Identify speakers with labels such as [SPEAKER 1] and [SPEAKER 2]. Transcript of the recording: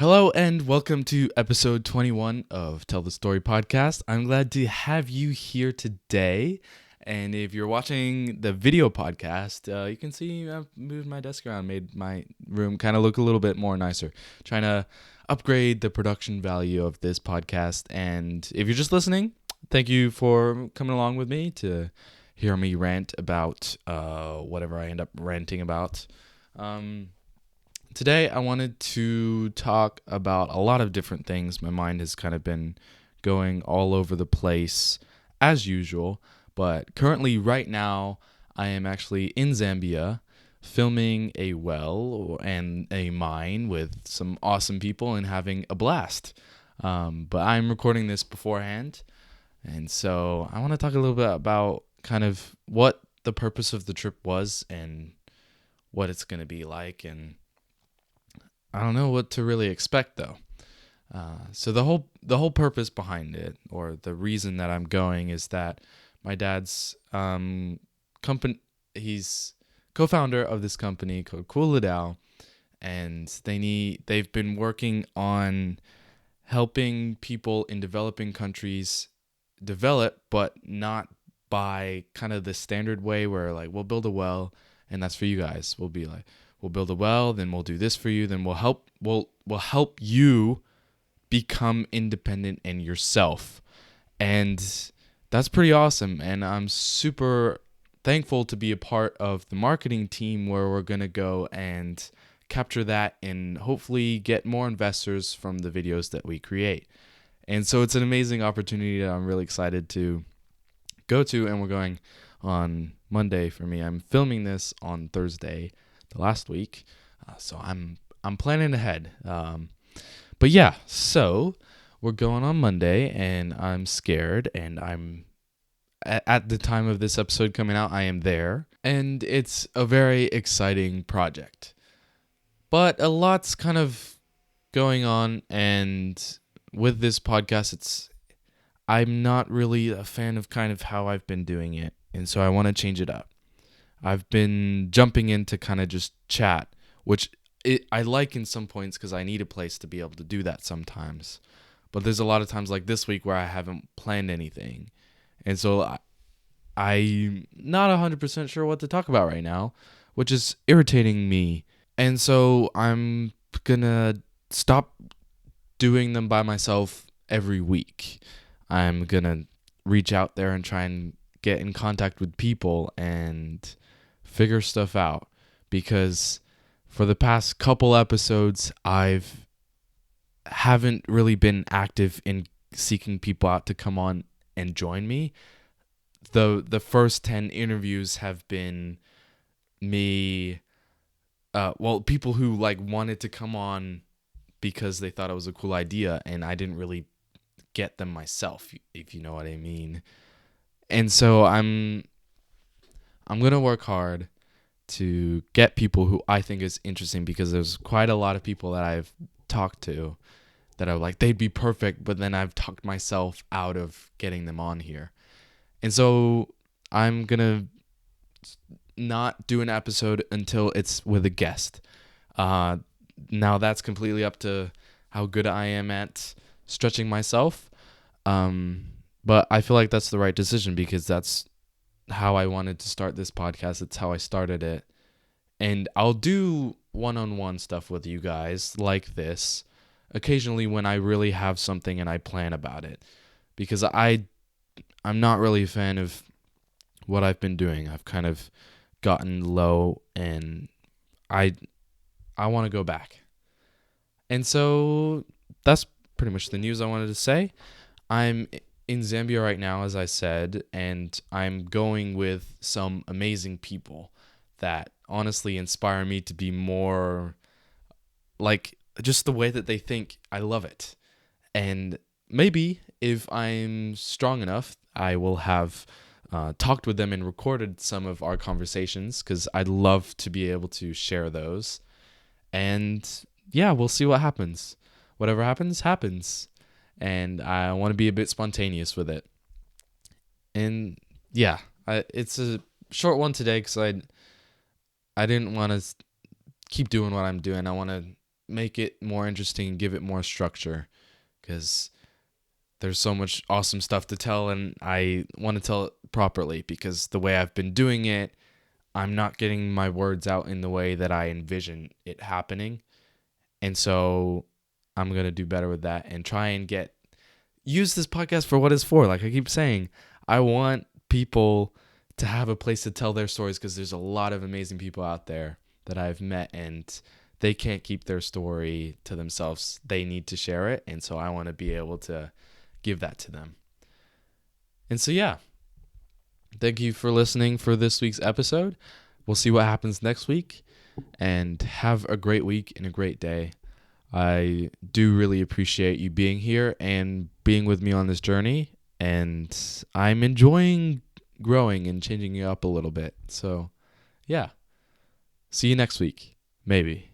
[SPEAKER 1] Hello and welcome to episode 21 of Tell the Story podcast. I'm glad to have you here today. And if you're watching the video podcast, you can see I've moved my desk around, made my room kind of look a little bit more nicer. Trying to upgrade the production value of this podcast. And if you're just listening, thank you for coming along with me to hear me rant about whatever I end up ranting about. Today, I wanted to talk about a lot of different things. My mind has kind of been going all over the place as usual, but currently, right now, I am actually in Zambia filming a well and a mine with some awesome people and having a blast. But I'm recording this beforehand, and so I want to talk a little bit about kind of what the purpose of the trip was and what it's going to be like, and I don't know what to really expect though. So the whole purpose behind it, or the reason that I'm going, is that my dad's company. He's co-founder of this company called Coolidao, and they've been working on helping people in developing countries develop, but not by kind of the standard way where like we'll build a well and that's for you guys. We'll build a well, then we'll do this for you, then we'll help you become independent and yourself. And that's pretty awesome. And I'm super thankful to be a part of the marketing team where we're going to go and capture that and hopefully get more investors from the videos that we create. And so it's an amazing opportunity that I'm really excited to go to, and we're going on Monday for me. I'm filming this on Thursday, the last week, so I'm planning ahead. But yeah, so we're going on Monday, and I'm scared, and I'm at the time of this episode coming out, I am there, and it's a very exciting project. But a lot's kind of going on, and with this podcast, I'm not really a fan of kind of how I've been doing it, and so I want to change it up. I've been jumping into kind of just chat, which I like in some points because I need a place to be able to do that sometimes. But there's a lot of times like this week where I haven't planned anything. And so I'm not 100% sure what to talk about right now, which is irritating me. And so I'm going to stop doing them by myself every week. I'm going to reach out there and try and get in contact with people and figure stuff out, because for the past couple episodes haven't really been active in seeking people out to come on and join me. The first 10 interviews have been me people who like wanted to come on because they thought it was a cool idea, and I didn't really get them myself, if you know what I mean. And so I'm going to work hard to get people who I think is interesting, because there's quite a lot of people that I've talked to that are like, they'd be perfect, but then I've talked myself out of getting them on here. And so I'm going to not do an episode until it's with a guest. Now that's completely up to how good I am at stretching myself. But I feel like that's the right decision, because that's how I wanted to start this podcast. It's how I started it. And I'll do one-on-one stuff with you guys like this occasionally when I really have something and I plan about it. Because I'm not really a fan of what I've been doing. I've kind of gotten low, and I want to go back. And so that's pretty much the news I wanted to say. I'm in Zambia right now, as I said, and I'm going with some amazing people that honestly inspire me to be more like just the way that they think. I love it. And maybe if I'm strong enough, I will have talked with them and recorded some of our conversations, because I'd love to be able to share those. And yeah, we'll see what happens. Whatever happens, happens. And I want to be a bit spontaneous with it. And yeah, it's a short one today because I didn't want to keep doing what I'm doing. I want to make it more interesting and give it more structure, because there's so much awesome stuff to tell, and I want to tell it properly, because the way I've been doing it, I'm not getting my words out in the way that I envision it happening. And so I'm going to do better with that and try and use this podcast for what it's for. Like I keep saying, I want people to have a place to tell their stories, because there's a lot of amazing people out there that I've met, and they can't keep their story to themselves. They need to share it. And so I want to be able to give that to them. And so, yeah, thank you for listening for this week's episode. We'll see what happens next week, and have a great week and a great day. I do really appreciate you being here and being with me on this journey, and I'm enjoying growing and changing it up a little bit. So, yeah. See you next week. Maybe.